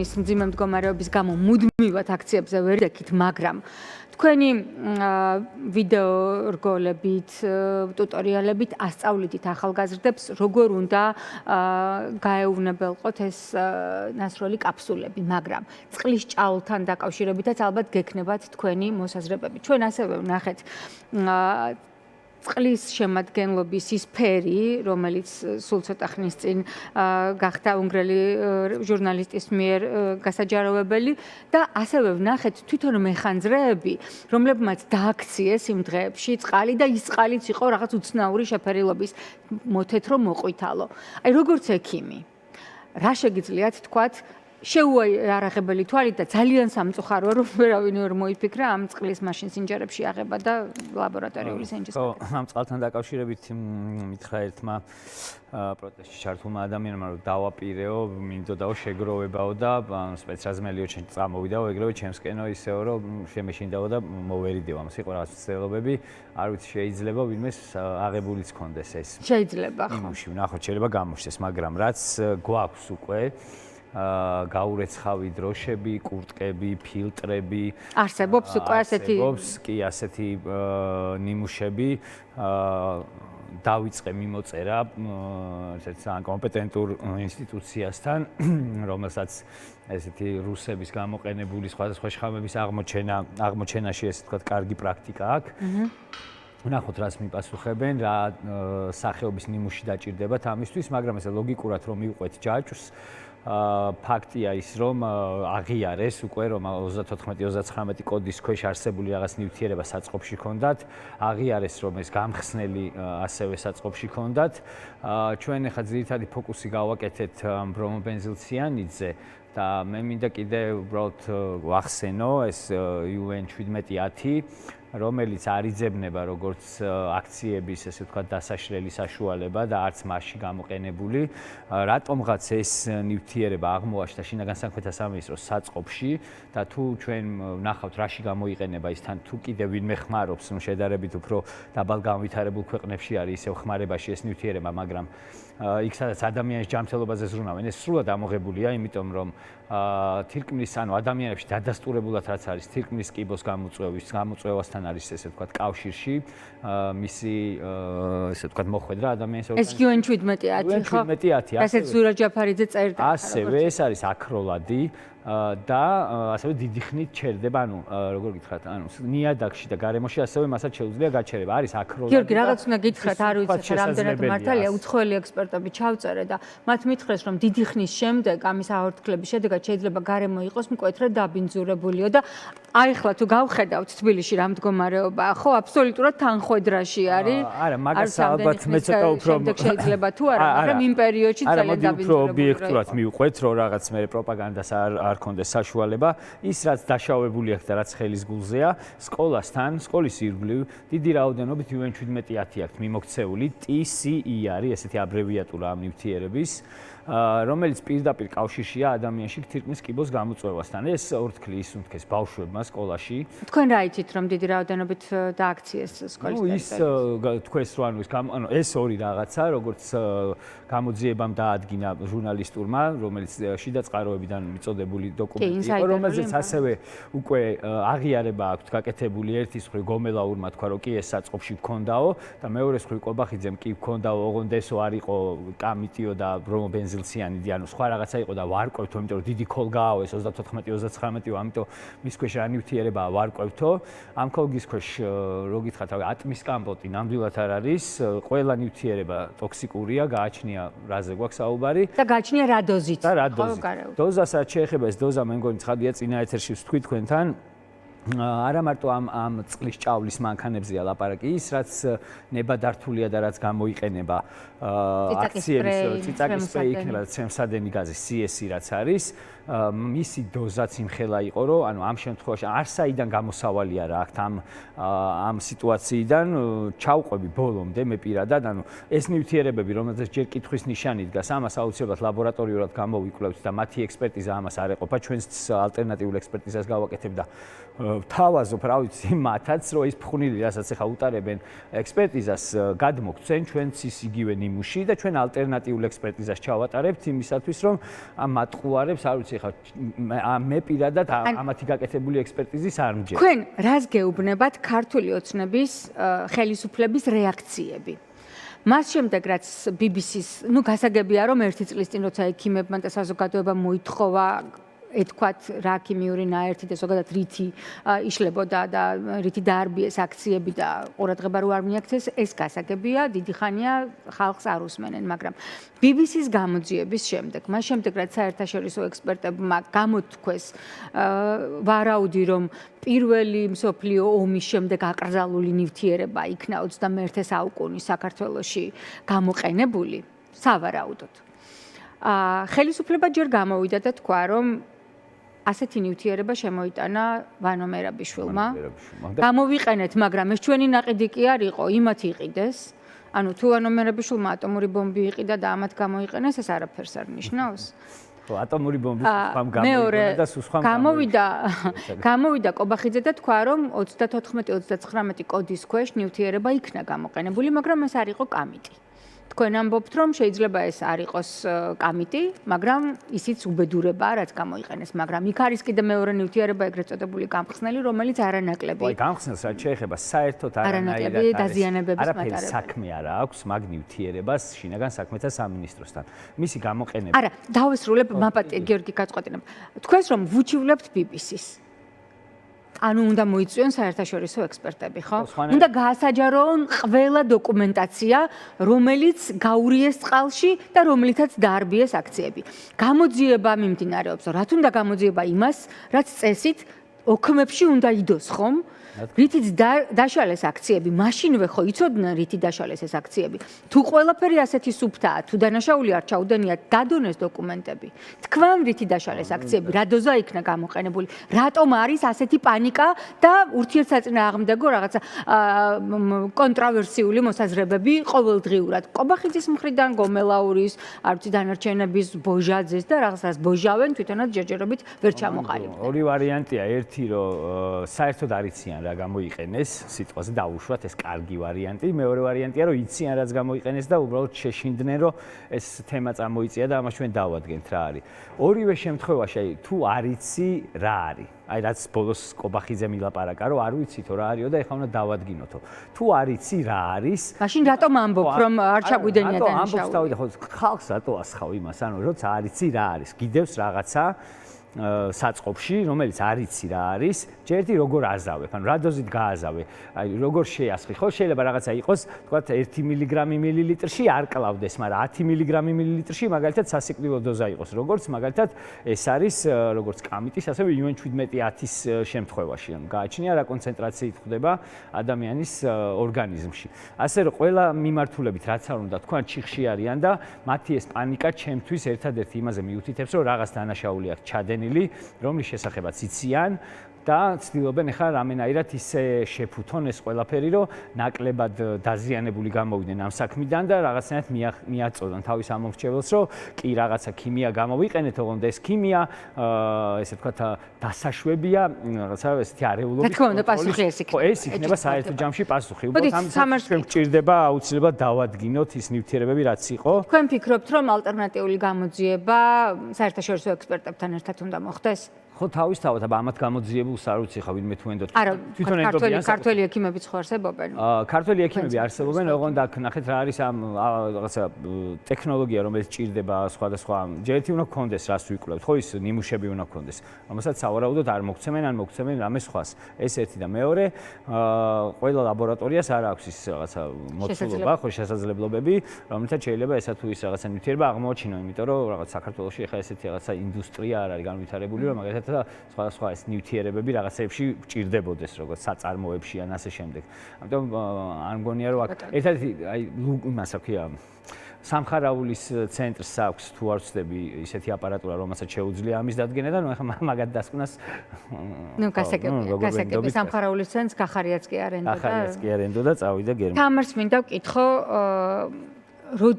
ის მძიმე მდგომარეობის გამო მუდმივად აქციებზე ვერ დექით, მაგრამ თქვენი ვიდეო რგოლებით, ტუტორიალებით ასწავლით ახალგაზრდებს, როგორ უნდა გაეუბნებელყოთ ეს ნასროლი კაფსულები, მაგრამ წყლის ჭაულთან დაკავშირებითაც ალბათ გექნებათ თქვენი მოსაზრებები. ჩვენ ასევე ვნახეთ წყლის შემადგენლობის ის ფერი, რომელიც სულ ცოტა ხნის წინ გახდა უნგრელი ჟურნალისტის მიერ გასაჯაროვებელი და ასევე ვნახეთ თვითონ მეხანძრეები, რომლებმაც დააქციეს იმ დღეებში წყალი და ის წყალიც იყო რაღაც უცნაური შეფერილობის, მოთეთრო მოყვითალო. აი როგორც ექიმი, რა შეგიძლიათ თქვათ შეუარაღებელი თვალით და ძალიან სამწუხაროა, რომ ვერავინ ვერ მოიფიქრა ამ წყლის მაშინ სინჯერებში აღება და ლაბორატორიული სინჯის. ამ წყალთან დაკავშირებით მითხრა ერთმა პროტესტში ჩართულმა ადამიანმა, რომ დავაპირეო, მინდოდაო შეგროვებაო და სპეცრაზმელიო წამოვიდაო, ეგრევე ჩემსკენო ისეო, რომ შემეშინდაო და მოვერიდეო. ამას იყო რაღაც ცდილობები, არ ვიცი შეიძლება ვინმეს აღებულიც კონდეს ეს. შეიძლება ხო. იმუში ვნახოთ, შეიძლება გამოჩნდეს, მაგრამ რაც გვაქვს უკვე გაურეცხავი დროშები, კურტკები, ფილტრები არსებობს უკვე ასეთი კი ასეთი ნიმუშები დავიწყე მიმოწერა ერთ კომპეტენტურ ინსტიტუციასთან, რომელსაც ესეთი რუსების გამოყენებული სხვადასხვა შხამების აღმოჩენაში ესე თქვა კარგი პრაქტიკა აქვს. ვნახოთ რას მიპასუხებენ, რა სახეობის ნიმუში დაჭირდებათ ამისთვის, მაგრამ ესე ლოგიკურად რომ მივყვეთ ჯაჭვს ფაქტია ის, რომ აღიარეს უკვე, რომ 34-39 კოდის ქვეშ არსებული რაღაც ნივთიერება საწყობში ჰქონდათ, აღიარეს, რომ ეს გამხსნელი ასევე საწყობში ჰქონდათ. ჩვენ ახლა ძირითადი ფოკუსი გავაკეთეთ ბრომობენზილციანიდზე და მე მინდა კიდე უბრალოდ ვახსენო ეს UN 1710 რომელიც არ იძებნება როგორც აქციების, ესე ვთქვათ, დასაშლელი საშუალება და არც მასში გამოყენებული, რატომღაც ეს ნივთიერება აღმოაჩნდა შინაგან საქმეთა სამინისტროს საწყობში და თუ ჩვენ ვნახავთ რაში გამოიყენება ის თან თუ კიდევ ვინმე ხმარობს, შედარებით უფრო დაბალ განვითარებულ ქვეყნებში არის ისევ ხმარებაში ეს ნივთიერება, მაგრამ იქ სადაც ადამიანის ჯანმრთელობაზე ზრუნავენ, ეს სრულად ამოღებულია, იმიტომ რომ თირკმლის, ანუ ადამიანებში დადასტურებულად რაც არის თირკმლის კიბოს გამოწვევასთან არის ესე ვთქვათ კავშირში მისი ესე ვთქვათ მოხვედრა ადამიანის ეს UN 1710 ხო? ასეც ზურაბ ჯაფარიძე წერდა. ასევე ეს არის აქროლადი და ასევე დიდი ხნით ჩერდება, ანუ როგორ გითხრათ, ანუ ნიადაგში და გარემოში ასევე მასაც შეუძლია გაჩერება. არის აქროლადი. გიორგი, რაღაც უნდა გითხრათ, არ ვიცი, რამდენად მართალია, უცხოელი ექსპერტები ჩავწერე და მათ მითხრეს, რომ დიდი ხნის შემდეგ ამის აორთქლების შედეგად შეიძლება გარემო იყოს მკვეთრად დაბინძურებულიო და აი ახლა თუ გავხედავთ თბილისში რა მდგომარეობაა, ხო, აბსოლუტურად თანხვედრაში არის. არა, მაგას ალბათ მე ცოტა უფრო შეიძლება თუ არა, მაგრამ იმ პერიოდში ძალიან დაბინძურებული. უფრო ობიექტურად მივყვეთ, რომ რაღაც მე პროპაგანდას არ ქონდეს საშუალება, ის რაც დაშავებული აქვს და რაც ხელის გულზეა, სკოლასთან, სკოლის ირგვლივ დიდი რაოდენობით UN 1710 აქვს მიმოქცეული, TCE არის ესეთი აბრევიატურა ამ ნივთიერების, რომელიც პირდაპირ კავშირშია ადამიანში თირკმლის კიბოს გამოწვევასთან. ეს ორთქლი ისუნთქეს ბავშვებმა სკოლაში. თქვენ რა იცით, რომ დიდი რაოდენობით დააქციეს სკოლის ტერიტორიაზე? ის თქვენს რო ანუ ეს ორი რაღაცა, როგორც გამოძიებამ დაადგინა ჟურნალისტურმა, რომელიც შიდა წყაროებიდან მიწოდებული დოკუმენტი იყო, რომელზეც ასევე უკვე აღიარება აქვს გაკეთებული ერთის მხრივ გომელაურმა თქვა, რომ კი ეს საწყობში გქონდაო და მეორეს მხრივ კობახიძემ კი გქონდაო, ოღონდ ესო არ იყო კამიტიო და ბრომობენზილციანიდი, ანუ სხვა რაღაცა იყო და ვარკვევთო, იმიტომ რომ დიდი ქოლგააო ეს 34-39-ო, ამიტომ მის ქვეშ რა ნივთიერებაა ვარკვევთო. ამ ქოლგის ქვეშ რო გითხრათ, ატმის კამპოტი ნამდვილად არ არის, ყველა ნივთიერება ტოქსიკურია, გააჩნია რაზე გვაქვს საუბარი და გააჩნია რა დოზით. და რა დოზით. დოზას რაც შეეხება ეს დოზა მე მგონი ცხადია წინა ეთერში ვთქვი თქვენთან არა მარტო ამ წყლის ჭავლის მანქანებზეა ლაპარაკი, ის რაც ნებადართულია და რაც გამოიყენება აქციების ციტაკის სპრეი იქნება და ცემსადენი გაზი CSI რაც არის, მისი დოზაც იმხელა იყო, რომ ანუ ამ შემთხვევაში არსაიდან გამოსავალი არა აქ ამ სიტუაციიდან ჩავყვები ბოლომდე მე პირადად, ანუ ეს ნივთიერებები, რომელზეც ჯერ კითხვის ნიშანი დგას, ამას აუცილებლად ლაბორატორიულად გამოვიკვლევთ და მათი ექსპერტიზა ამას არ ეყოფა, ჩვენს ალტერნატიულ ექსპერტიზას გავაკეთებ და თავაზობ, რა ვიცი, მათაც, რომ ის ფხვნილი, რასაც ახლა უტარებენ ექსპერტიზას, გადმოგცენ ჩვენც ის იგივე ნიმუში და ჩვენ ალტერნატიულ ექსპერტიზას ჩავატარებთ იმისათვის, რომ ამ მატყუარებს, არ ვიცი, მსგავსი ხარ. მე პირადად ამათი გაკეთებული ექსპერტიზის არ მჯერ. თქვენ რას გეუბნებათ ქართული ოცნების ხელისუფლების რეაქციები? მას შემდეგ რაც BBC-ს, გასაგებია რომ ერთი წლის წინ როცა ექიმებმა და საზოგადოებამ მოითხოვა ეთქვათ რა ქიმიური ნაერთი და ზოგადად რითი იშლებოდა და რითი დაარბიეს აქციები და ყურადღება რო არ მიაქცეს, ეს გასაგებია, დიდი ხანია ხალხს არ უსმენენ, მაგრამ BBC-ს გამოძიების შემდეგ, მას შემდეგ რაც საერთაშორისო ექსპერტებმა გამოთქვეს ვარაუდი, რომ პირველი მსოფლიო ომის შემდეგ აკრძალული ნივთიერება იქნა 21 საუკუნის საქართველოში გამოყენებული, სავარაუდოდ. ხელისუფლება ჯერ გამოვიდა და თქვა, რომ ასეთი ნივთიერება შემოიტანა ვანო მერაბიშვილმა. გამოვიყენეთ, მაგრამ ეს ჩვენი ნაყიდი კი არ იყო, იმათ იყიდეს. ანუ თუ ვანო მერაბიშვილმა ატომური ბომბი იყიდა და ამათ გამოიყენეს, ეს არაფერს არ ნიშნავს. ხო, ატომური ბომბი სხვამ გამოიყენა და სხვამ გამოვიდა კობახიძე და თქვა, რომ 34-39 კოდის ქვეშ ნივთიერება იქნა გამოყენებული, მაგრამ ეს არ იყო კამიტი. თქვენ ამბობთ, რომ შეიძლება ეს არ იყოს კამიტი, მაგრამ ისიც უბედურებაა, რაც გამოიყენეს, მაგრამ იქ არის კიდე მეორე ნივთიერება, ეგრეთ წოდებული გამხსნელი, რომელიც არანაკლები. აი, გამხსნელს რაც შეეხება, საერთოდ არანაკლები დაზიანებების არაფერი საქმე არ აქვს მაგ ნივთიერებას შინაგან საქმეთა სამინისტროსთან. მისი გამოყენება. არა, დავესრულებ მაპატია გიორგი გაწყვეტინება. თქვენს რომ ვუჩივლებთ BBC-ს. ანუ უნდა მოიწვიონ საერთაშორისო ექსპერტები, ხო? უნდა გაასაჯაროონ ყველა დოკუმენტაცია, რომელიც გაურიეს წყალში და რომლითაც დაარბიეს აქციები. გამოძიება მიმდინარეობს, რაც უნდა გამოძიება იმას, რაც წესით ოქმებში უნდა იდოს, ხომ? რითიც დაშალეს აქციები, მაშინვე ხო იცოდნენ რითი დაშალეს ეს აქციები. თუ ყველაფერი ასეთი სუფთაა, თუ დანაშაული არ ჩაუდენია, დადონეს დოკუმენტები. თქვენ რითი დაშალეს აქციები, რა დოზა იქნა გამოყენებული, რატომ არის ასეთი პანიკა და ურთიერთსაწინააღმდეგო რაღაცა კონტრავერსიული მოსაზრებები ყოველდღიურად. კობახიძის მხრიდან გომელაურის, არ ვიცი დანარჩენების ბოჟაძეს და რაღაცას ბოჟავენ, თვითონაც ჯერჯერობით ვერ ჩამოყალიბდნენ. ორი ვარიანტია, ერთი რომ საერთოდ არ იციან რა გამოიყენეს, სიტყვაზე დაუშვათ, ეს კარგი ვარიანტი. მეორე ვარიანტია, რომ იციან რაც გამოიყენეს და უბრალოდ შეშინდნენ, რომ ეს თემა წამოიწია და ამას ჩვენ დავადგენთ რა არის. ორივე შემთხვევაში, აი თუ არ იცი რა არის. აი რაც ბოლოს კობახიძე მილაპარაკა, რომ არ ვიცითო რა არისო და ეხლა უნდა დავადგინოთო. თუ არ იცი რა არის, მაშინ რატომ ამბობ, რომ არ ჩაგვიდენია დანაშაული? ამბობს თავი ხო ხალხს რატო ასხავ იმას, ანუ როცა არ იცი რა არის, გიდევს რაღაცა საწყობში, რომელიც არ იცი რა არის, ჯერდი როგორ აზავებ, ანუ რა დოზით გააზავე, აი როგორ შეასხი, ხო შეიძლება რაღაცა იყოს, თქვათ 1 მილიგრამი მილilitrში არ კლავდეს, მაგრამ 10 მილიგრამი მილilitrში მაგალითად სასიკვდილო დოზა იყოს, როგორც მაგალითად ეს არის როგორც კამიტის, ასევე UN-17-10-ის შემთხვევაში, ანუ გააჩნია რა კონცენტრაციით ხდება ადამიანის ორგანიზმში. ასე რომ ყველა მიმართულებით რაც არ უნდა თქვა, ჩიხში არიან და მათი ეს პანიკა ჩემთვის ერთადერთი იმაზე მიუთითებს, რომ რაღაც დანაშაული აქვს ჩადენილი, რომლის შესახებაც იციან და ცდილობენ ახლა რამენაირად ისე შეფუთონ ეს ყველაფერი, რომ ნაკლებად დაზიანებული გამოვიდნენ ამ საქმიდან და რაღაცნაირად მიაწოდონ თავის ამორჩეველს, რომ კი რაღაცა ქიმია გამოვიყენეთ, ოღონდ ეს ქიმია, ესე ვთქვათ, დასაშვებია რაღაცა ესეთი არეულობის. რა თქმა უნდა, პასუხი ეს იქნება. ეს იქნება საერთო ჯამში პასუხი. უბრალოდ ამ ჩვენ გვჭირდება აუცილებლად დავადგინოთ ის ნივთიერებები, რაც იყო. თქვენ ფიქრობთ, რომ ალტერნატიული გამოძიება საერთაშორისო ექსპერტებთან ერთად უნდა მოხდეს? ხო თავისთავად, აბა ამათ გამოძიებულს არ ვიცი ხა ვინმე თუ ენდოთ. არა, ქართველი ექიმებიც ხო არსებობენ? ქართველი ექიმები არსებობენ, ოღონდ აქ ნახეთ რა არის ამ რაღაცა ტექნოლოგია, რომელიც ჭირდება სხვადასხვა. ჯერ ერთი უნდა გქონდეს, რას ვიკვლევთ, ხო ის ნიმუშები უნდა გქონდეს. რომელსაც სავარაუდოდ არ მოგცემენ, ან მოგცემენ რამე სხვას. ეს ერთი და მეორე, ყველა ლაბორატორიას არ აქვს ის რაღაცა მოცულობა, ხო შესაძლებლობები, რომელთაც შეიძლება ესა თუ ის რაღაცა ნივთიერება აღმოაჩინონ, იმიტომ რომ რაღაც საქართველოში ახლა ესეთი რაღაცა ინდუსტრია არ არის განვითარებული, რომ მაგალითად და სხვა ეს ნივთიერებები რაღაცებში ჭირდებოდეს როგორც საწარმოებში ან ასე შემდეგ. ამიტომ არ მგონია რომ აქ ერთადერთი აი იმას აქვს სამხარაულის ცენტრს აქვს თუ არ ვცდები ისეთი აპარატურა რომელსაც შეუძლია ამის დადგენა და ნუ ახლა მაგათ დასკვნას გასაგებია სამხარაულის ცენტრს კახარიაც კი არენდო და კახარიაც კი არენდო და წავიდა გერმანიაში. თამარს მინდა ვკითხო როდი